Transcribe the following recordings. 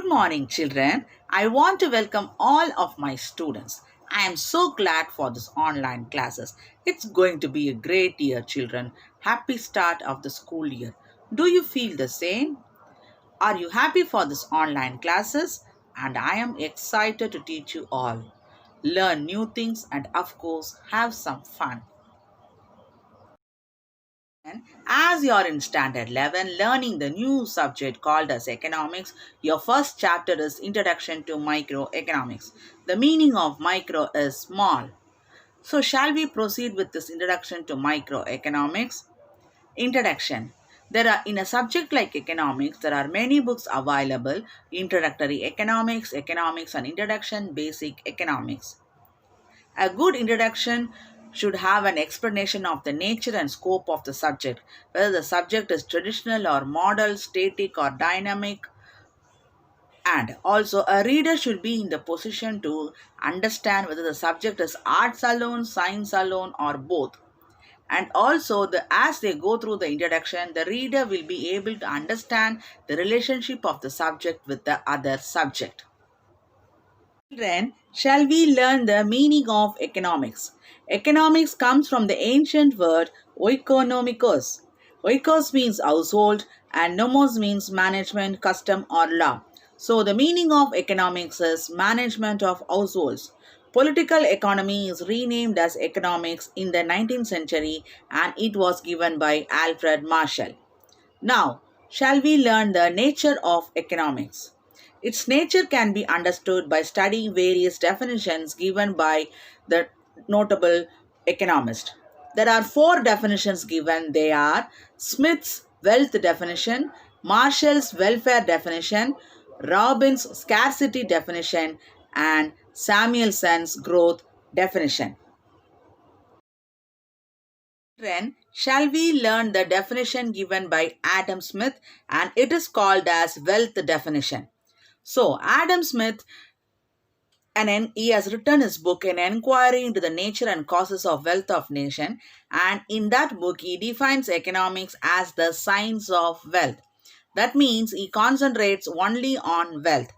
morning, children. I want to welcome all of my students. I am so glad for this online classes. It's going to be a great year, children. Happy start of the school year. Do you feel the same? Are you happy for this online classes? And I am excited to teach you all. Learn new things and of course have some fun. As you're in standard 11 learning the new subject called as economics, your first chapter is Introduction to Microeconomics. The meaning of micro is small. So shall we proceed with this introduction to microeconomics? Introduction. There are in a subject like economics, there are many books available: Introductory Economics, Economics and Introduction, Basic Economics. A good introduction should have an explanation of the nature and scope of the subject, whether the subject is traditional or model, static or dynamic, and also a reader should be in the position to understand whether the subject is arts alone, science alone, or both. And also as they go through the introduction, the reader will be able to understand the relationship of the subject with the other subject. Children, shall we learn the meaning of economics? Economics comes from the ancient word oikonomikos. Oikos means household and nomos means management, custom or law. So the meaning of economics is management of households. Political economy is renamed as economics in the 19th century and it was given by Alfred Marshall. Now, shall we learn the nature of economics? Its nature can be understood by studying various definitions given by the notable economist. There are four definitions given. They are Smith's wealth definition, Marshall's welfare definition, Robbins' scarcity definition, and Samuelson's growth definition. Children, shall we learn the definition given by Adam Smith, and it is called as wealth definition. So Adam Smith, he has written his book An Enquiry into the Nature and Causes of Wealth of Nation, and in that book he defines economics as the science of wealth. That means he concentrates only on wealth.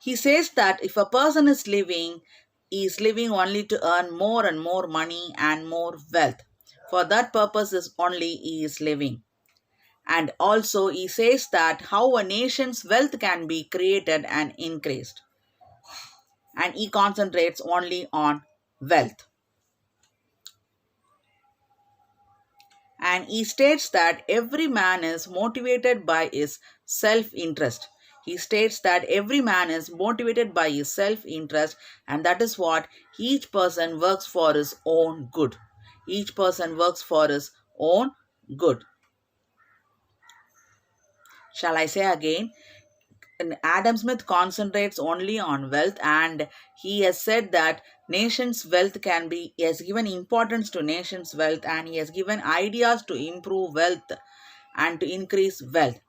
He says that if a person is living, he is living only to earn more and more money and more wealth. For that purpose is only he is living. And also he says that how a nation's wealth can be created and increased. And he concentrates only on wealth. And he states that every man is motivated by his self-interest. He states that every man is motivated by his self-interest, and that is what each person works for his own good. Each person works for his own good. Shall I say again? Adam Smith concentrates only on wealth, and he has said that nation's wealth can be, he has given importance to nation's wealth, and he has given ideas to improve wealth and to increase wealth.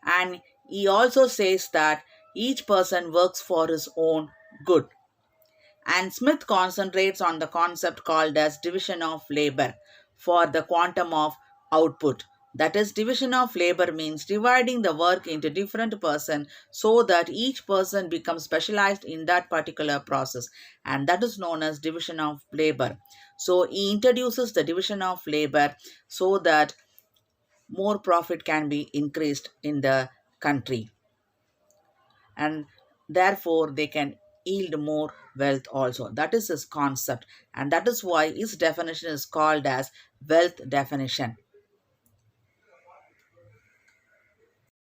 And he also says that each person works for his own good. And Smith concentrates on the concept called as division of labor for the quantum of output. That is, division of labor means dividing the work into different persons so that each person becomes specialized in that particular process, and that is known as division of labor. So he introduces the division of labor so that more profit can be increased in the country, and therefore they can yield more wealth also. That is his concept, and that is why his definition is called as wealth definition.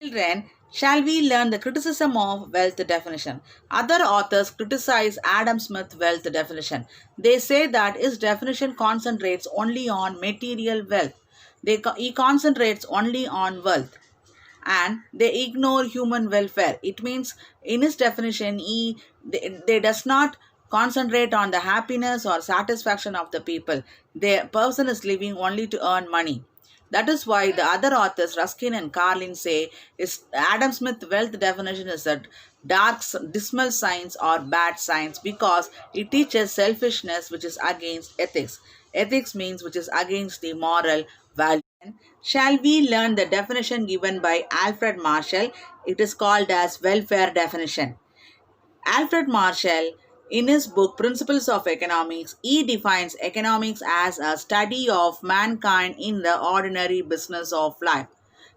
Children, shall we learn the criticism of wealth definition? Other authors criticize Adam Smith's wealth definition. They say that his definition concentrates only on material wealth. He concentrates only on wealth, and they ignore human welfare. It means in his definition, they does not concentrate on the happiness or satisfaction of the people. The person is living only to earn money. That is why the other authors, Ruskin and Carlin, say is Adam Smith wealth definition is a dark, dismal science or bad science because it teaches selfishness, which is against ethics. Ethics means which is against the moral value. Shall we learn the definition given by Alfred Marshall? It is called as welfare definition. Alfred Marshall, in his book Principles of Economics, he defines economics as a study of mankind in the ordinary business of life.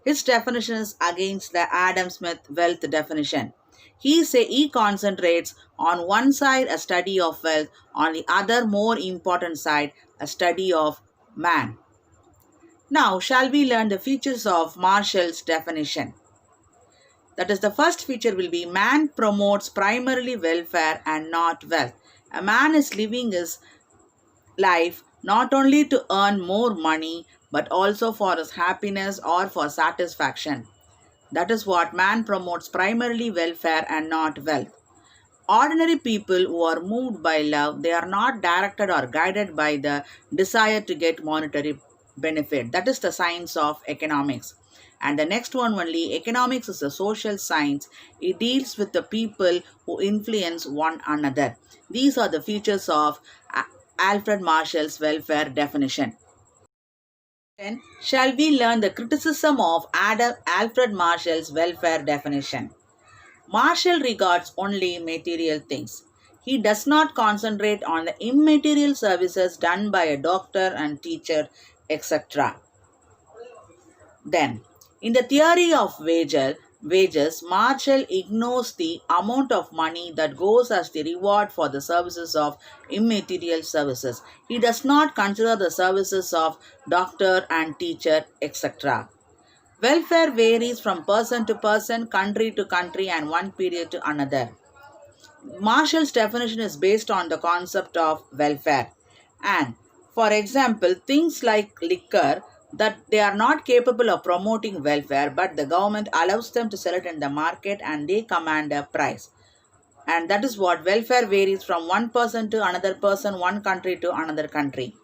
His definition is against the Adam Smith wealth definition. He concentrates on one side a study of wealth, on the other more important side a study of man. Now, shall we learn the features of Marshall's definition? That is, the first feature will be man promotes primarily welfare and not wealth. A man is living his life not only to earn more money but also for his happiness or for satisfaction. That is what man promotes primarily welfare and not wealth. Ordinary people who are moved by love, they are not directed or guided by the desire to get monetary benefit. That is the science of economics. And the next one only, economics is a social science. It deals with the people who influence one another. These are the features of Alfred Marshall's welfare definition. Then, shall we learn the criticism of Alfred Marshall's welfare definition? Marshall regards only material things. He does not concentrate on the immaterial services done by a doctor and teacher, etc. Then, in the theory of wages, Marshall ignores the amount of money that goes as the reward for the services of immaterial services. He does not consider the services of doctor and teacher, etc. Welfare varies from person to person, country to country, and one period to another. Marshall's definition is based on the concept of welfare. And, for example, things like liquor, that they are not capable of promoting welfare, but the government allows them to sell it in the market and they command a price. And that is what welfare varies from one person to another person, one country to another country.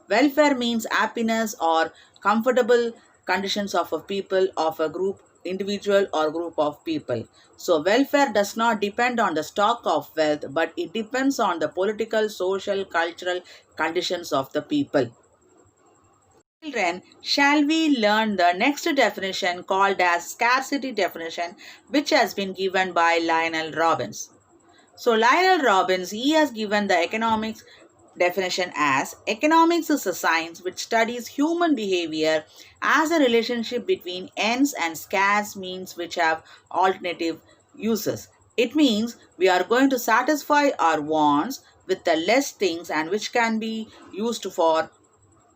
Welfare means happiness or comfortable conditions of a people, of a group, individual or group of people. So welfare does not depend on the stock of wealth, but it depends on the political, social, cultural conditions of the people. Children, shall we learn the next definition called as scarcity definition, which has been given by Lionel Robbins. So Lionel Robbins, he has given the economics definition as economics is a science which studies human behavior as a relationship between ends and scarce means which have alternative uses. It means we are going to satisfy our wants with the less things and which can be used for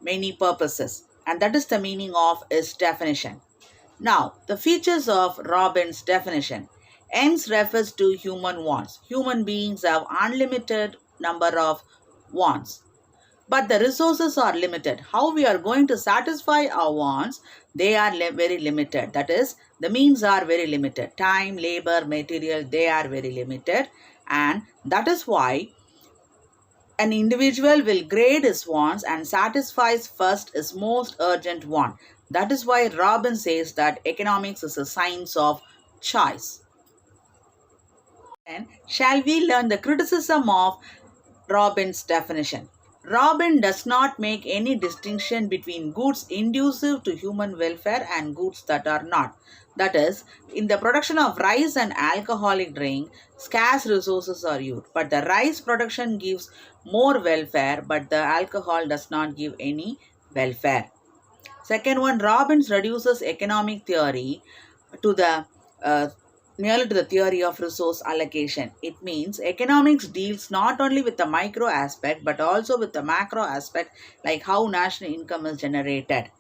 many purposes, and that is the meaning of its definition. Now, the features of Robbins' definition. Ends refers to human wants. Human beings have unlimited number of wants, but the resources are limited. How we are going to satisfy our wants? They are very limited. That is, the means are very limited. Time, labor, material, they are very limited, and that is why an individual will grade his wants and satisfies first his most urgent want. That is why Robbins says that economics is a science of choice. And shall we learn the criticism of Robbins' definition? Robbins does not make any distinction between goods inducive to human welfare and goods that are not. That is, in the production of rice and alcoholic drink, scarce resources are used. But the rice production gives more welfare, but the alcohol does not give any welfare. Second one, Robbins reduces economic theory to the nearly to the theory of resource allocation. It means economics deals not only with the micro aspect but also with the macro aspect, like how national income is generated.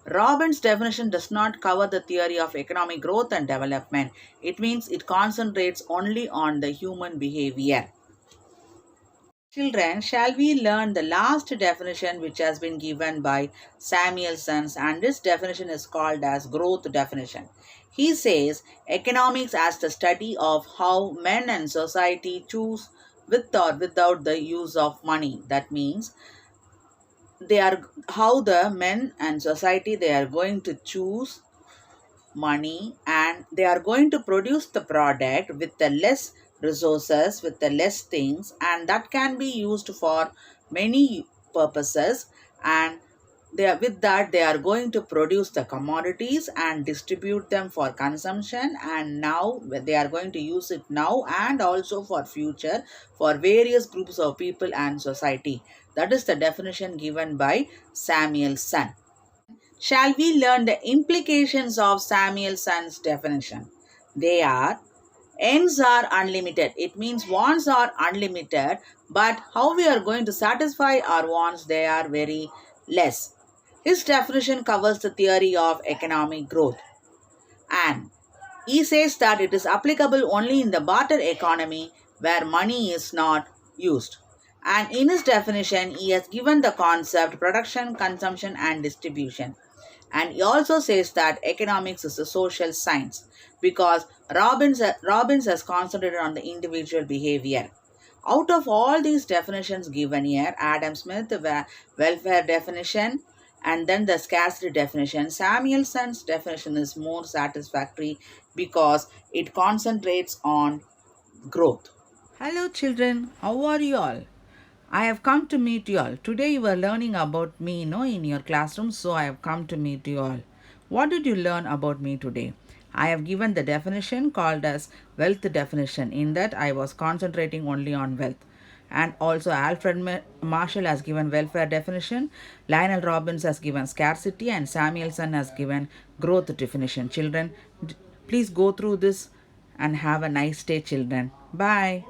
Robbins' definition does not cover the theory of economic growth and development. It means it concentrates only on the human behavior. Children, shall we learn the last definition which has been given by Samuelson, and this definition is called as growth definition. He says economics as the study of how men and society choose with or without the use of money. That means they are how the men and society, they are going to choose money and they are going to produce the product with the less resources, with the less things, and that can be used for many purposes, and With that, they are going to produce the commodities and distribute them for consumption, and now they are going to use it now and also for future for various groups of people and society. That is the definition given by Samuelson. Shall we learn the implications of Samuelson's definition? They are: ends are unlimited. It means wants are unlimited, but how we are going to satisfy our wants, they are very less. His definition covers the theory of economic growth, and he says that it is applicable only in the barter economy where money is not used. And in his definition, he has given the concept production, consumption, and distribution. And he also says that economics is a social science because Robbins has concentrated on the individual behavior. Out of all these definitions given here, Adam Smith, the welfare definition, and then the scarcity definition, Samuelson's definition is more satisfactory because it concentrates on growth. Hello children, how are you all? I have come to meet you all. Today you were learning about me, in your classroom, so I have come to meet you all. What did you learn about me today? I have given the definition called as wealth definition. In that I was concentrating only on wealth. And also Alfred Marshall has given welfare definition, Lionel Robbins has given scarcity, and Samuelson has given growth definition. Children, please go through this and have a nice day, children. Bye.